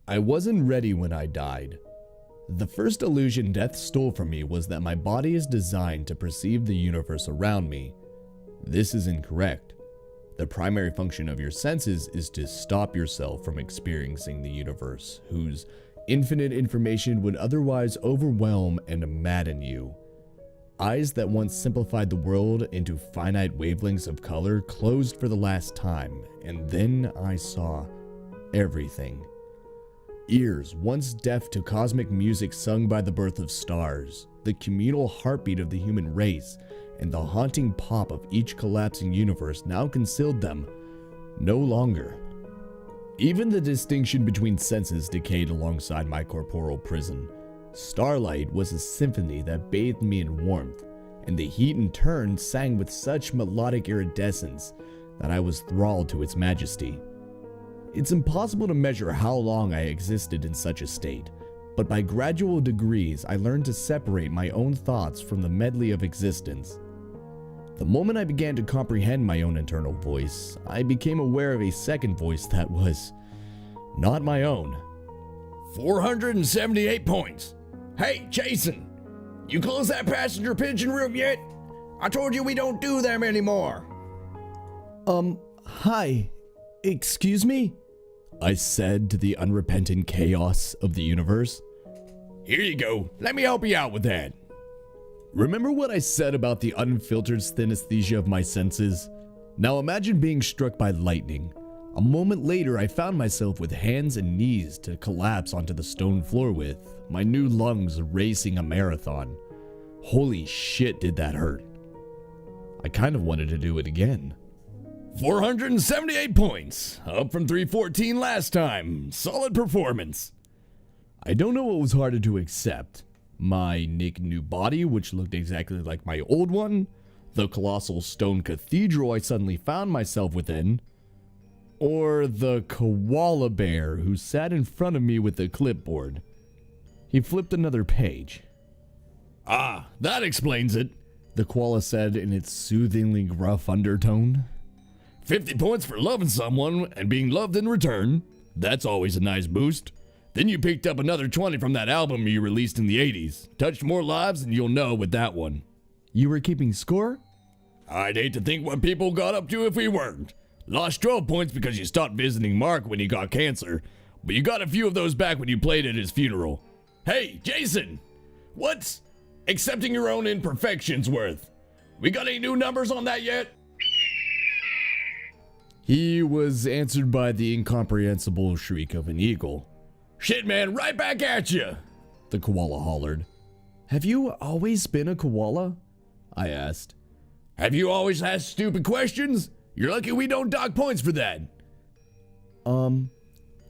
I wasn't ready when I died. The first illusion death stole from me was that my body is designed to perceive the universe around me. This is incorrect. The primary function of your senses is to stop yourself from experiencing the universe, whose infinite information would otherwise overwhelm and madden you. Eyes that once simplified the world into finite wavelengths of color closed for the last time, and then I saw everything. Ears once deaf to cosmic music sung by the birth of stars, the communal heartbeat of the human race, and the haunting pop of each collapsing universe now concealed them no longer. Even the distinction between senses decayed alongside my corporal prison. Starlight was a symphony that bathed me in warmth, and the heat in turn sang with such melodic iridescence that I was thralled to its majesty. It's impossible to measure how long I existed in such a state, but by gradual degrees I learned to separate my own thoughts from the medley of existence. The moment I began to comprehend my own internal voice, I became aware of a second voice that was not my own. 478 points. Hey, Jason, you closed that passenger pigeon room yet? I told you we don't do them anymore. Hi. Excuse me? I said to the unrepentant chaos of the universe. Here you go. Let me help you out with that. Remember what I said about the unfiltered synesthesia of my senses? Now imagine being struck by lightning. A moment later, I found myself with hands and knees to collapse onto the stone floor with, my new lungs racing a marathon. Holy shit, did that hurt. I kind of wanted to do it again. 478 points, up from 314 last time. Solid performance. I don't know what was harder to accept. My new body, which looked exactly like my old one, the colossal stone cathedral I suddenly found myself within, or the koala bear who sat in front of me with a clipboard. He flipped another page. Ah, that explains it, the koala said in its soothingly gruff undertone. 50 points for loving someone and being loved in return. That's always a nice boost. Then you picked up another 20 from that album you released in the 80s. Touched more lives than you'll know with that one. You were keeping score? I'd hate to think what people got up to if we weren't. Lost 12 points because you stopped visiting Mark when he got cancer, but you got a few of those back when you played at his funeral. Hey, Jason! What's accepting your own imperfections worth? We got any new numbers on that yet? He was answered by the incomprehensible shriek of an eagle. Shit, man, right back at you, the koala hollered. Have you always been a koala? I asked. Have you always asked stupid questions? You're lucky we don't dock points for that.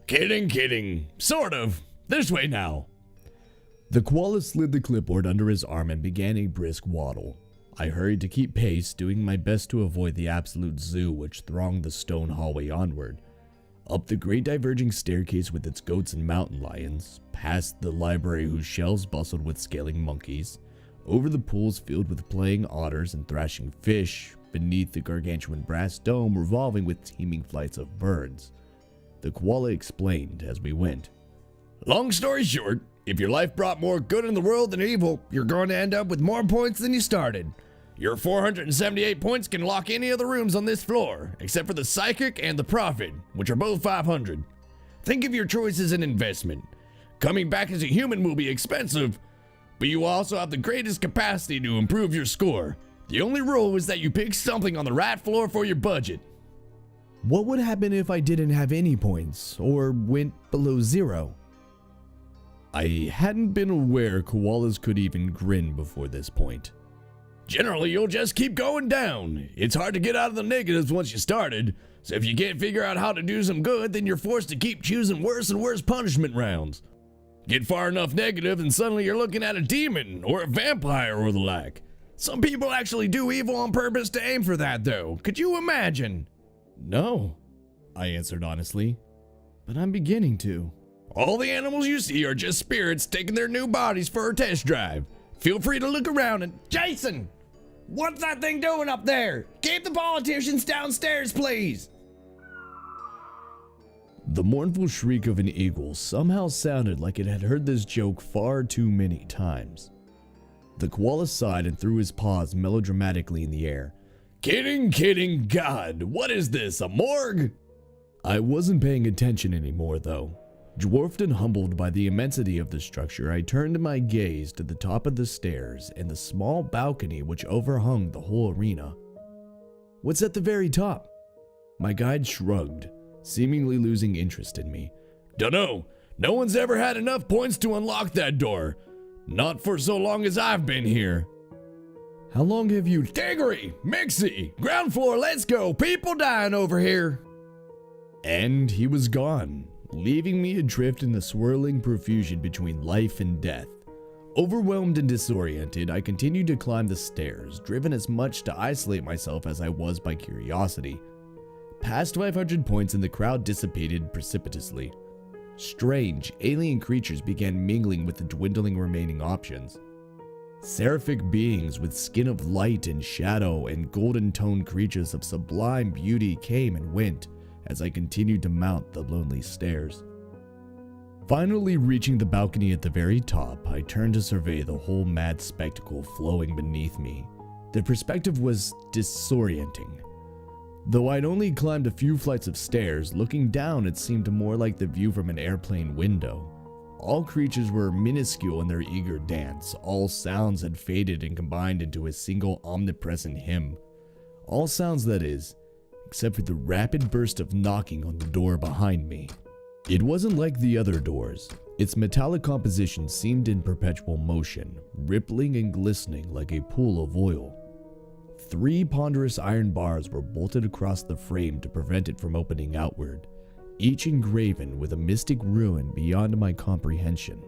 Kidding. Sort of. This way now. The koala slid the clipboard under his arm and began a brisk waddle. I hurried to keep pace, doing my best to avoid the absolute zoo which thronged the stone hallway onward. Up the great diverging staircase with its goats and mountain lions, past the library whose shelves bustled with scaling monkeys, over the pools filled with playing otters and thrashing fish, beneath the gargantuan brass dome revolving with teeming flights of birds. The koala explained as we went. Long story short, if your life brought more good in the world than evil, you're going to end up with more points than you started. Your 478 points can lock any of the rooms on this floor, except for the psychic and the prophet, which are both 500. Think of your choice as an investment. Coming back as a human will be expensive, but you also have the greatest capacity to improve your score. The only rule is that you pick something on the right floor for your budget. What would happen if I didn't have any points, or went below zero? I hadn't been aware koalas could even grin before this point. Generally, you'll just keep going down. It's hard to get out of the negatives once you started, so if you can't figure out how to do some good, then you're forced to keep choosing worse and worse punishment rounds. Get far enough negative and suddenly you're looking at a demon or a vampire or the like. Some people actually do evil on purpose to aim for that though. Could you imagine? No, I answered honestly, but I'm beginning to. All the animals you see are just spirits taking their new bodies for a test drive. Feel free to look around and... Jason! What's that thing doing up there? Keep the politicians downstairs, please! The mournful shriek of an eagle somehow sounded like it had heard this joke far too many times. The koala sighed and threw his paws melodramatically in the air. Kidding, God, what is this, a morgue? I wasn't paying attention anymore, though. Dwarfed and humbled by the immensity of the structure, I turned my gaze to the top of the stairs and the small balcony which overhung the whole arena. What's at the very top? My guide shrugged, seemingly losing interest in me. Dunno, no one's ever had enough points to unlock that door. Not for so long as I've been here. How long have you... Tiggery, Mixie, ground floor, let's go, people dying over here. And he was gone, leaving me adrift in the swirling profusion between life and death. Overwhelmed and disoriented, I continued to climb the stairs, driven as much to isolate myself as I was by curiosity. Past 500 points and the crowd dissipated precipitously. Strange, alien creatures began mingling with the dwindling remaining options. Seraphic beings with skin of light and shadow and golden-toned creatures of sublime beauty came and went as I continued to mount the lonely stairs. Finally reaching the balcony at the very top, I turned to survey the whole mad spectacle flowing beneath me. The perspective was disorienting. Though I'd only climbed a few flights of stairs, looking down it seemed more like the view from an airplane window. All creatures were minuscule in their eager dance. All sounds had faded and combined into a single omnipresent hymn. All sounds, that is, except for the rapid burst of knocking on the door behind me. It wasn't like the other doors. Its metallic composition seemed in perpetual motion, rippling and glistening like a pool of oil. 3 ponderous iron bars were bolted across the frame to prevent it from opening outward, each engraven with a mystic ruin beyond my comprehension.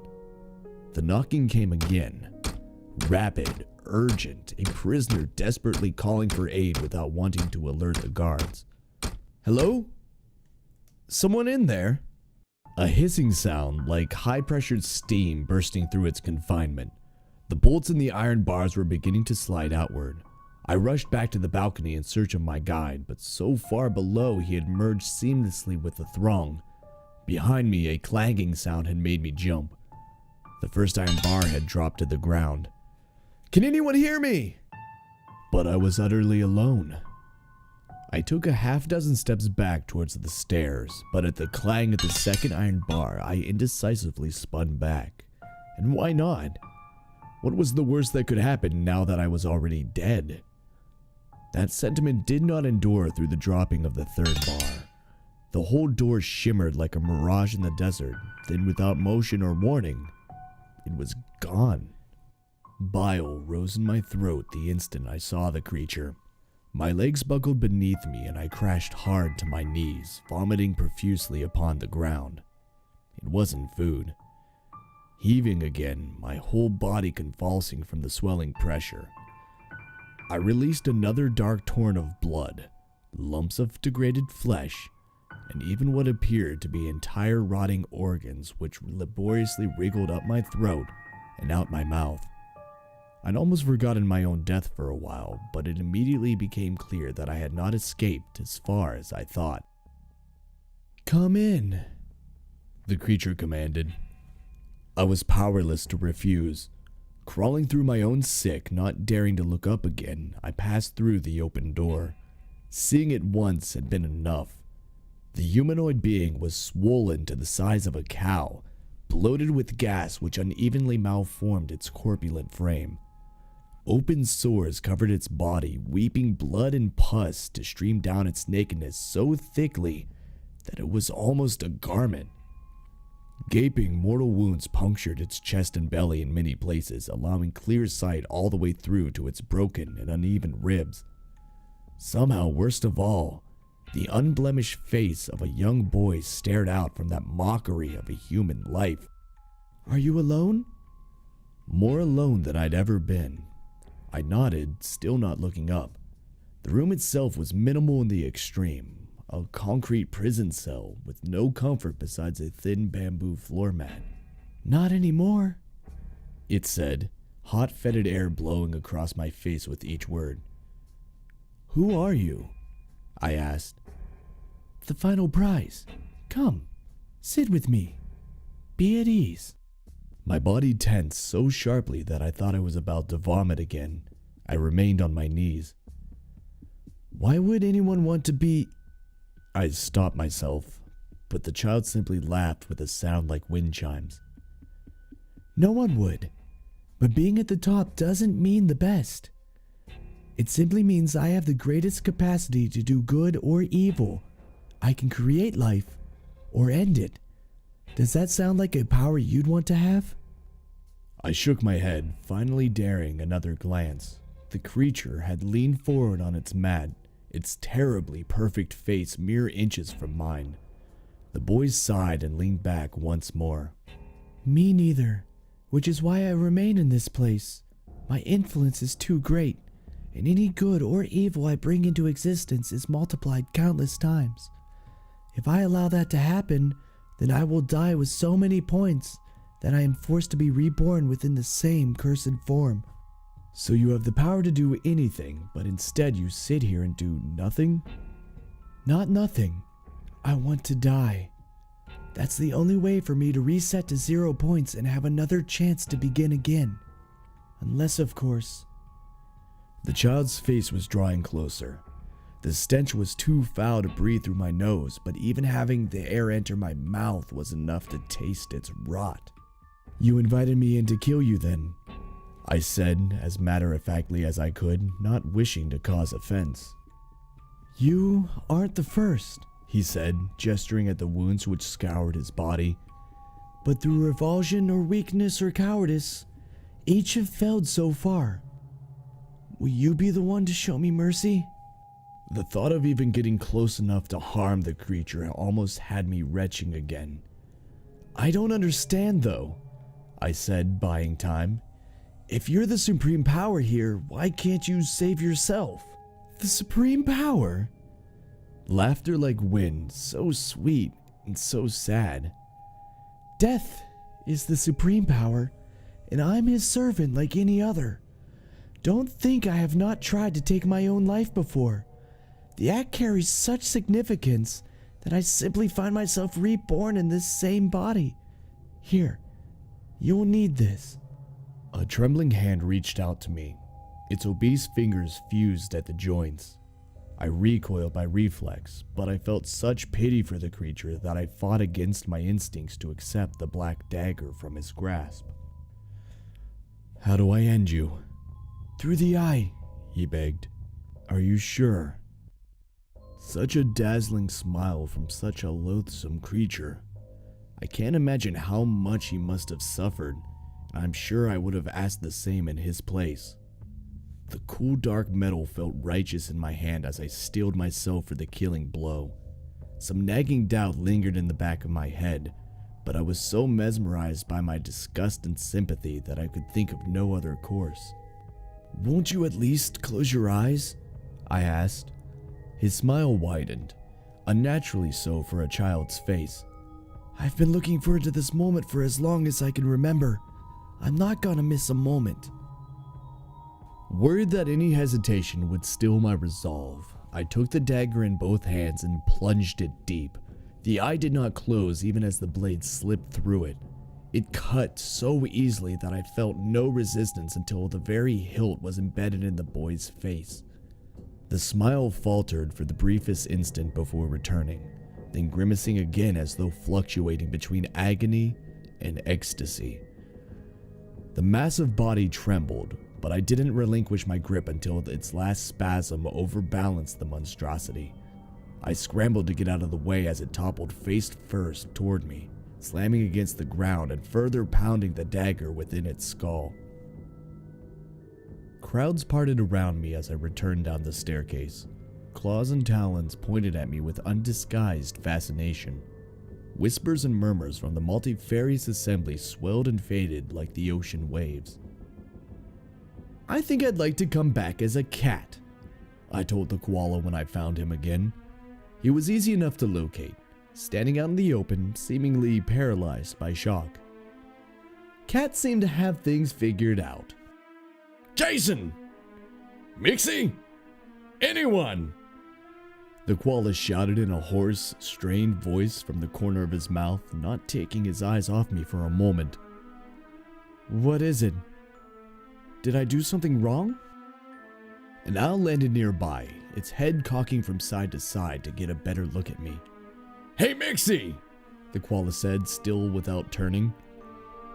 The knocking came again, rapid, urgent, a prisoner desperately calling for aid without wanting to alert the guards. Hello? Someone in there? A hissing sound like high-pressured steam bursting through its confinement. The bolts in the iron bars were beginning to slide outward. I rushed back to the balcony in search of my guide, but so far below he had merged seamlessly with the throng. Behind me, a clanging sound had made me jump. The first iron bar had dropped to the ground. Can anyone hear me? But I was utterly alone. I took a half-dozen steps back towards the stairs, but at the clang of the second iron bar, I indecisively spun back. And why not? What was the worst that could happen now that I was already dead? That sentiment did not endure through the dropping of the third bar. The whole door shimmered like a mirage in the desert, then without motion or warning, it was gone. Bile rose in my throat the instant I saw the creature. My legs buckled beneath me and I crashed hard to my knees, vomiting profusely upon the ground. It wasn't food. Heaving again, my whole body convulsing from the swelling pressure. I released another dark torrent of blood, lumps of degraded flesh, and even what appeared to be entire rotting organs which laboriously wriggled up my throat and out my mouth. I'd almost forgotten my own death for a while, but it immediately became clear that I had not escaped as far as I thought. "Come in," the creature commanded. I was powerless to refuse. Crawling through my own sick, not daring to look up again, I passed through the open door. Seeing it once had been enough. The humanoid being was swollen to the size of a cow, bloated with gas which unevenly malformed its corpulent frame. Open sores covered its body, weeping blood and pus to stream down its nakedness so thickly that it was almost a garment. Gaping mortal wounds punctured its chest and belly in many places, allowing clear sight all the way through to its broken and uneven ribs. Somehow, worst of all, the unblemished face of a young boy stared out from that mockery of a human life. "Are you alone?" More alone than I'd ever been. I nodded, still not looking up. The room itself was minimal in the extreme. A concrete prison cell with no comfort besides a thin bamboo floor mat. "Not anymore," it said, hot fetid air blowing across my face with each word. "Who are you?" I asked. "The final prize. Come, Sit with me. Be at ease. My body tensed so sharply that I thought I was about to vomit again. I remained on my knees. Why would anyone want to be... I stopped myself, but the child simply laughed with a sound like wind chimes. No one would, but being at the top doesn't mean the best. It simply means I have the greatest capacity to do good or evil. I can create life or end it. Does that sound like a power you'd want to have? I shook my head, finally daring another glance. The creature had leaned forward on its mat, its terribly perfect face mere inches from mine. The boy sighed and leaned back once more. Me neither, which is why I remain in this place. My influence is too great, and any good or evil I bring into existence is multiplied countless times. If I allow that to happen, then I will die with so many points that I am forced to be reborn within the same cursed form. So you have the power to do anything, but instead you sit here and do nothing? Not nothing. I want to die. That's the only way for me to reset to 0 points and have another chance to begin again. Unless, of course... The child's face was drawing closer. The stench was too foul to breathe through my nose, but even having the air enter my mouth was enough to taste its rot. You invited me in to kill you then, I said as matter-of-factly as I could, not wishing to cause offense. You aren't the first, he said, gesturing at the wounds which scoured his body. But through revulsion or weakness or cowardice, each have failed so far. Will you be the one to show me mercy? The thought of even getting close enough to harm the creature almost had me retching again. I don't understand though, I said, buying time. If you're the supreme power here, why can't you save yourself? The supreme power? Laughter like wind, so sweet and so sad. Death is the supreme power, and I'm his servant like any other. Don't think I have not tried to take my own life before. The act carries such significance that I simply find myself reborn in this same body. Here, you'll need this. A trembling hand reached out to me. Its obese fingers fused at the joints. I recoiled by reflex, but I felt such pity for the creature that I fought against my instincts to accept the black dagger from his grasp. How do I end you? Through the eye, he begged. Are you sure? Such a dazzling smile from such a loathsome creature. I can't imagine how much he must have suffered, and I'm sure I would have asked the same in his place. The cool dark metal felt righteous in my hand as I steeled myself for the killing blow. Some nagging doubt lingered in the back of my head, but I was so mesmerized by my disgust and sympathy that I could think of no other course. Won't you at least close your eyes? I asked. His smile widened, unnaturally so for a child's face. I've been looking forward to this moment for as long as I can remember. I'm not gonna miss a moment. Worried that any hesitation would still my resolve, I took the dagger in both hands and plunged it deep. The eye did not close even as the blade slipped through it. It cut so easily that I felt no resistance until the very hilt was embedded in the boy's face. The smile faltered for the briefest instant before returning, then grimacing again as though fluctuating between agony and ecstasy. The massive body trembled, but I didn't relinquish my grip until its last spasm overbalanced the monstrosity. I scrambled to get out of the way as it toppled face first toward me, slamming against the ground and further pounding the dagger within its skull. Crowds parted around me as I returned down the staircase. Claws and talons pointed at me with undisguised fascination. Whispers and murmurs from the multifarious assembly swelled and faded like the ocean waves. I think I'd like to come back as a cat, I told the koala when I found him again. He was easy enough to locate, standing out in the open, seemingly paralyzed by shock. Cats seem to have things figured out. Jason! Mixie! Anyone! The koala shouted in a hoarse, strained voice from the corner of his mouth, not taking his eyes off me for a moment. What is it? Did I do something wrong? An owl landed nearby, its head cocking from side to side to get a better look at me. Hey, Mixie! The koala said, still without turning.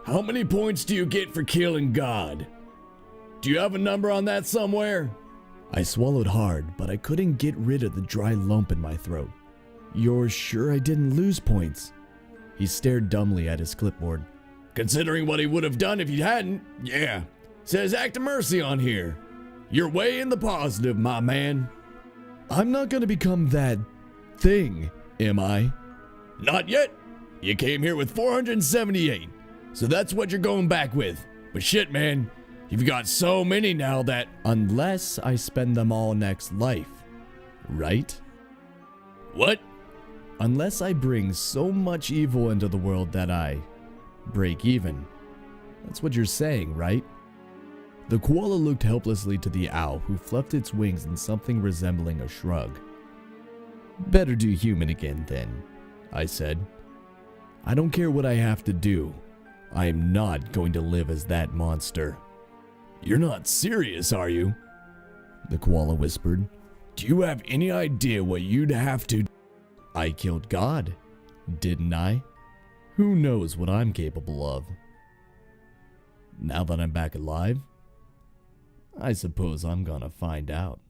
How many points do you get for killing God? Do you have a number on that somewhere? I swallowed hard, but I couldn't get rid of the dry lump in my throat. You're sure I didn't lose points? He stared dumbly at his clipboard. Considering what he would have done if you hadn't, yeah. Says act of mercy on here. You're way in the positive, my man. I'm not gonna become that thing, am I? Not yet. You came here with 478, so that's what you're going back with. But shit, man, you've got so many now that... Unless I spend them all next life, right? What? Unless I bring so much evil into the world that I break even. That's what you're saying, right? The koala looked helplessly to the owl, who fluffed its wings in something resembling a shrug. Better do human again, then, I said. I don't care what I have to do. I am not going to live as that monster. You're not serious, are you? The koala whispered. Do you have any idea what you'd have to... I killed God, didn't I? Who knows what I'm capable of? Now that I'm back alive, I suppose I'm gonna find out.